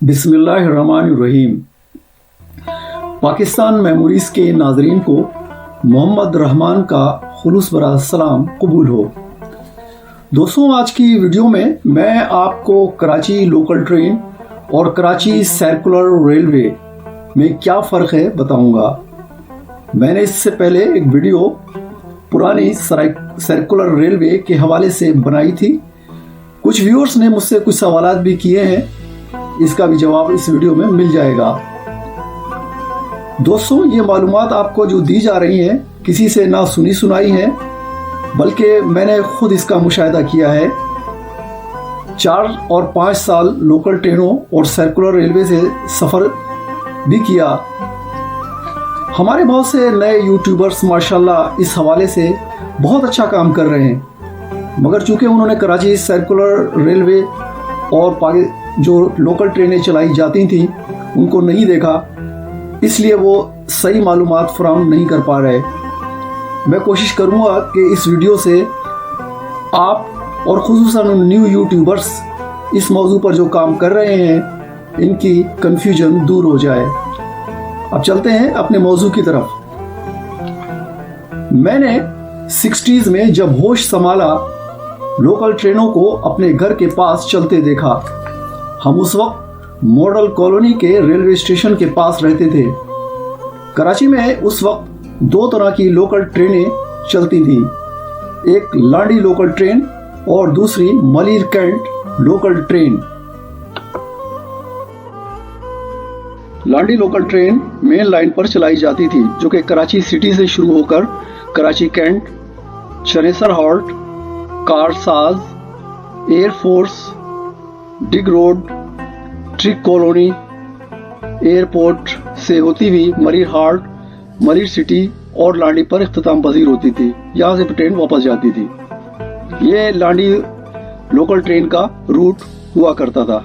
बिस्मिल्लाहिर्रहमानिर्रहीम। पाकिस्तान मेमोरीज के नाजरीन को मोहम्मद रहमान का खुलूस भरा सलाम कबूल हो। दोस्तों, आज की वीडियो में मैं आपको कराची लोकल ट्रेन और कराची सर्कुलर रेलवे में क्या फ़र्क है बताऊंगा। मैंने इससे पहले एक वीडियो पुरानी सर्कुलर रेलवे के हवाले से बनाई थी। कुछ व्यूअर्स ने मुझसे कुछ सवालात भी किए हैं, इसका भी जवाब इस वीडियो में मिल जाएगा। दोस्तों, ये मालूमात आपको जो दी जा रही हैं किसी से ना सुनी सुनाई है, बल्कि मैंने खुद इसका मुशाहिदा किया है। 4 और 5 साल लोकल ट्रेनों और सर्कुलर रेलवे से सफ़र भी किया। हमारे बहुत से नए यूट्यूबर्स माशाल्लाह इस हवाले से बहुत अच्छा काम कर रहे हैं, मगर चूँकि उन्होंने कराची सर्कुलर रेलवे और जो लोकल ट्रेनें चलाई जाती थी उनको नहीं देखा, इसलिए वो सही मालूमात फराहम नहीं कर पा रहे। मैं कोशिश करूँगा कि इस वीडियो से आप और ख़ुसूसन न्यू यूट्यूबर्स इस मौजू पर जो काम कर रहे हैं इनकी कन्फ्यूजन दूर हो जाए। अब चलते हैं अपने मौजू की तरफ। मैंने 60s में जब होश संभाला, लोकल ट्रेनों को अपने घर के पास चलते देखा। हम उस वक्त मॉडल कॉलोनी के रेलवे स्टेशन के पास रहते थे। कराची में उस वक्त 2 तरह की लोकल ट्रेनें चलती थीं, एक लांडी लोकल ट्रेन और दूसरी Malir cantt local train. Landhi local train main line पर चलाई जाती थी, जो कि कराची सिटी से शुरू होकर Karachi cantt, Chanesar halt, Karsaz, air force, Drigh road, ट्रिक कॉलोनी, एयरपोर्ट से होती हुई मलिर हाल्ट, मलिर सिटी और लांडी पर इख्तिताम पजीर होती थी। यहाँ से ट्रेन वापस जाती थी। ये लांडी लोकल ट्रेन का रूट हुआ करता था।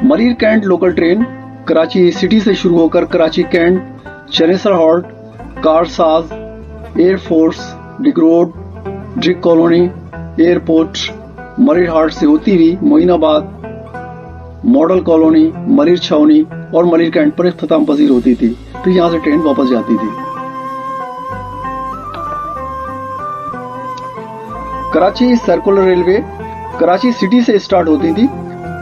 Malir cantt local train Karachi city से शुरू होकर Karachi cantt, Chanesar halt, Karsaz, air force, Drigh road, ट्रिक कॉलोनी, एयरपोर्ट, मलिर हाल्ट से होती हुई मोइनाबाद, मॉडल कॉलोनी, मलिर छावनी और मलिर कैंट पर इख्तिताम पजीर होती थी। फिर यहाँ से ट्रेन वापस जाती थी। Karachi circular railway Karachi city से स्टार्ट होती थी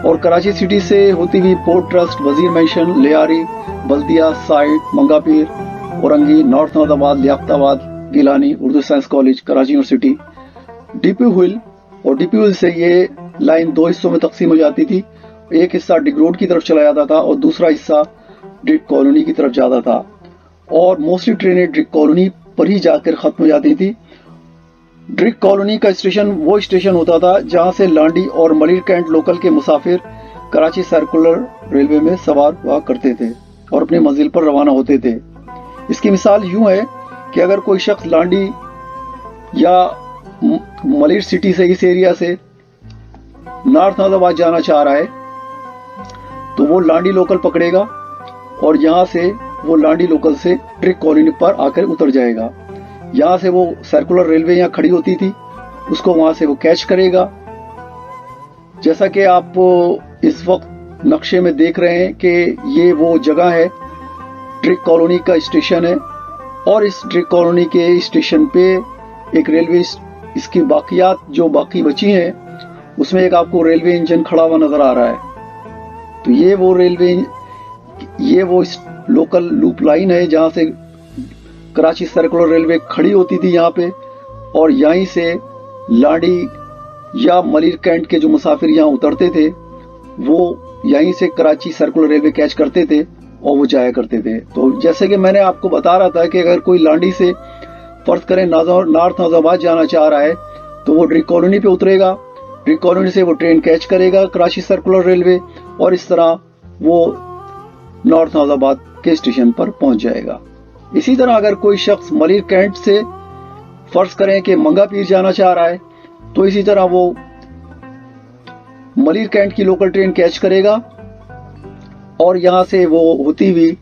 और कराची सिटी से होती हुई port trust, Wazir mansion, Lyari, Baldia, SITE, Manghopir, Orangi, north नौदाबाद, Liaquatabad, Gilani, Urdu science college, Karachi university, depot hill, और डीपी हिल से ये लाइन 2 हिस्सों में तकसीम हो जाती थी। एक हिस्सा डिग रोड की तरफ चला जाता था और दूसरा हिस्सा डिग कॉलोनी की तरफ जाता था, और मोस्टली ट्रेनें डिग कॉलोनी पर ही जाकर खत्म हो जाती थी। डिग कॉलोनी का स्टेशन वो स्टेशन होता था जहां से लांडी और मलिर कैंट लोकल के मुसाफिर कराची सर्कुलर रेलवे में सवार हुआ करते थे और अपनी मंजिल पर रवाना होते थे। इसकी मिसाल यूं है कि अगर कोई शख्स लांडी या मलिर सिटी से, इस एरिया से नॉर्थ नौदाबाद जाना चाह रहा है, तो वो लांडी लोकल पकड़ेगा और यहाँ से वो लांडी लोकल से ट्रिक कॉलोनी पर आकर उतर जाएगा। यहाँ से वो सर्कुलर रेलवे यहाँ खड़ी होती थी, उसको वहां से वो कैच करेगा। जैसा कि आप इस वक्त नक्शे में देख रहे हैं कि ये वो जगह है, ट्रिक कॉलोनी का स्टेशन है, और इस ट्रिक कॉलोनी के स्टेशन पे एक रेलवे, इसकी बाकियात जो बाकी बची हैं उसमें एक आपको रेलवे इंजन खड़ा हुआ नजर आ रहा है। तो ये वो लोकल लूप लाइन है जहां से कराची सर्कुलर रेलवे खड़ी होती थी यहाँ पे, और यहीं से लांडी या मलिर कैंट के जो मुसाफिर यहाँ उतरते थे वो यहीं से कराची सर्कुलर रेलवे कैच करते थे और वो जाया करते थे। तो जैसे कि मैंने आपको बता रहा था कि अगर कोई लांडी से फर्ज करें नॉर्थ नौदाबाद जाना चाह रहा है तो वो डिग कॉलोनी पे उतरेगा, डिग कॉलोनी से वो ट्रेन कैच करेगा कराची सर्कुलर रेलवे, और इस तरह वो नॉर्थ नौदाबाद के स्टेशन पर पहुंच जाएगा। इसी तरह अगर कोई शख्स मलिर कैंट से फर्ज करें कि मंगापीर जाना चाह रहा है तो इसी तरह वो मलिर कैंट की लोकल ट्रेन कैच करेगा और यहां से वो होती हुई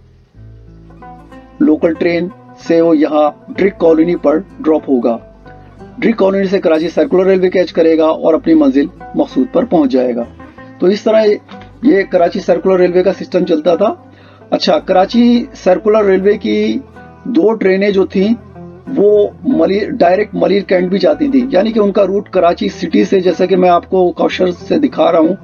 लोकल ट्रेन से वो यहाँ डिग कॉलोनी पर ड्रॉप होगा। डिग कॉलोनी से कराची सर्कुलर रेलवे कैच करेगा और अपनी मंजिल मकसूद पर पहुंच जाएगा। तो इस तरह ये कराची सर्कुलर रेलवे का सिस्टम चलता था। अच्छा, कराची सर्कुलर रेलवे की 2 ट्रेनें जो थी वो डायरेक्ट मलिर कैंट भी जाती थी, यानी कि उनका रूट कराची सिटी से, जैसा कि मैं आपको कौशल से दिखा रहा हूँ,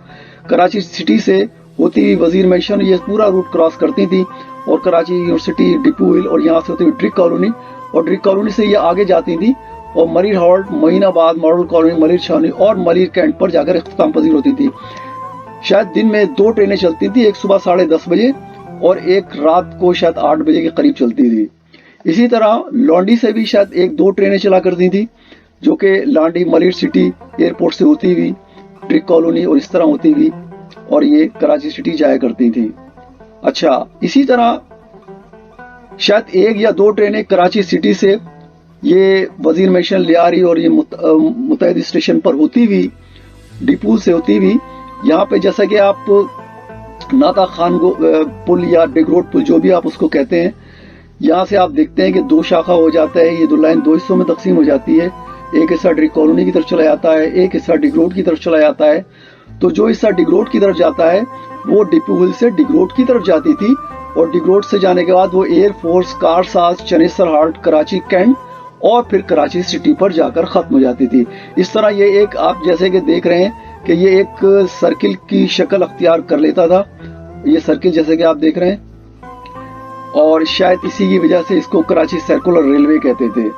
कराची सिटी से होती हुई वजीर मैशन ये पूरा रूट क्रॉस करती थी और कराची यूनिवर्सिटी, डिपू हिल और यहाँ से होती हुई ट्रिक कॉलोनी, और ट्रिक कॉलोनी से ये आगे जाती थी और Malir halt, Moinabad, model colony, Malir छावनी और मलिर कैंट पर जाकर इख्तिताम पजीर होती थी। शायद दिन में 2 ट्रेनें चलती थी, एक सुबह 10:30 बजे और एक रात को शायद 8 बजे के करीब चलती थी। इसी तरह लॉन्डी से भी शायद 1-2 ट्रेनें चला करती थी, जो कि लॉन्डी मलिर सिटी एयरपोर्ट से होती हुई ट्रिक कॉलोनी और इस तरह होती हुई और ये कराची सिटी जाया करती थी। अच्छा, इसी तरह शायद 1 या 2 ट्रेनें कराची सिटी से ये वजीर मैशन, लियारी और ये मुतहद स्टेशन पर होती हुई डिपू से होती हुई यहाँ पे, जैसा कि आप नाता खान पुल या डिगरोड पुल जो भी आप उसको कहते हैं, यहाँ से आप देखते हैं कि 2 शाखा हो जाता है। ये 2 लाइन 2 हिस्सों में तकसीम हो जाती है। एक हिस्सा डिग कॉलोनी की तरफ चला जाता है, एक हिस्सा डिगरोड की तरफ चला जाता है। तो जो हिस्सा डिगरोड की तरफ जाता है वो डिपू हिल से डिगरोड की तरफ जाती थी और डिगरोड से जाने के बाद वो एयरफोर्स, कारसाज, चनेसर हाल्ट, कराची कैंट और फिर कराची सिटी पर जाकर खत्म हो जाती थी। इस तरह ये एक, आप जैसे कि देख रहे हैं कि ये एक सर्किल की शक्ल अख्तियार कर लेता था, ये सर्किल जैसे कि आप देख रहे हैं, और शायद इसी की वजह से इसको कराची सर्कुलर रेलवे कहते थे।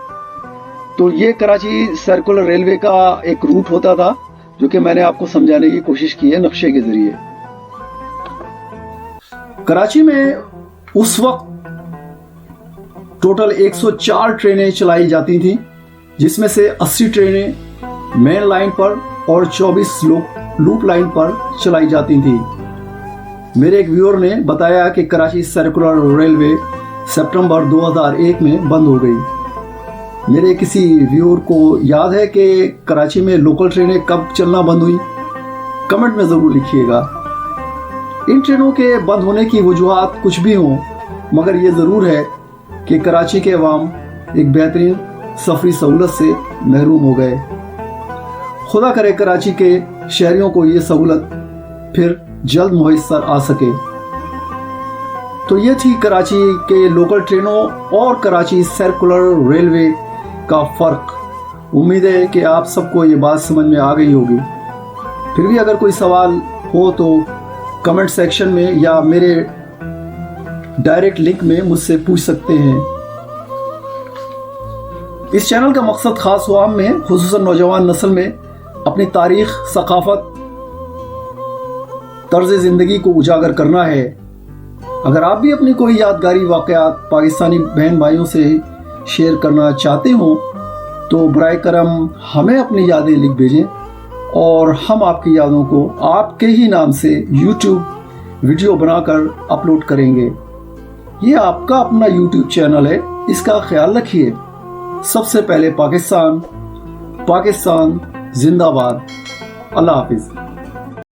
तो ये कराची सर्कुलर रेलवे का एक रूट होता था, जो कि मैंने आपको समझाने की कोशिश की है नक्शे के जरिए। कराची में उस वक्त टोटल 104 ट्रेनें चलाई जाती थी, जिसमें से 80 ट्रेनें मेन लाइन पर और 24 लूप लाइन पर चलाई जाती थी। मेरे एक व्यूअर ने बताया कि कराची सर्कुलर रेलवे सितंबर 2001 में बंद हो गई। मेरे किसी व्यूअर को याद है कि कराची में लोकल ट्रेनें कब चलना बंद हुई? कमेंट में ज़रूर लिखिएगा। इन ट्रेनों के बंद होने की वजूहात कुछ भी हों, मगर ये ज़रूर है कि कराची के अवाम एक बेहतरीन सफरी सहूलत से महरूम हो गए। खुदा करे कराची के शहरियों को ये सहूलत फिर जल्द मुयस्सर आ सके। तो ये थी कराची के लोकल ट्रेनों और कराची सर्कुलर रेलवे का फ़र्क। उम्मीद है कि आप सबको ये बात समझ में आ गई होगी। फिर भी अगर कोई सवाल हो तो कमेंट सेक्शन में या मेरे डायरेक्ट लिंक में मुझसे पूछ सकते हैं। इस चैनल का मकसद ख़ास अवाम में, खुसूसन नौजवान नस्ल में अपनी तारीख़, सकाफ़त, तर्ज़ ज़िंदगी को उजागर करना है। अगर आप भी अपनी कोई यादगारी वाक़यात पाकिस्तानी बहन भाइयों से शेयर करना चाहते हो तो बराए करम हमें अपनी यादें लिख भेजें और हम आपकी यादों को आपके ही नाम से YouTube वीडियो बनाकर अपलोड करेंगे। ये आपका अपना YouTube चैनल है, इसका ख्याल रखिए। सबसे पहले पाकिस्तान, पाकिस्तान जिंदाबाद। अल्लाह हाफिज़।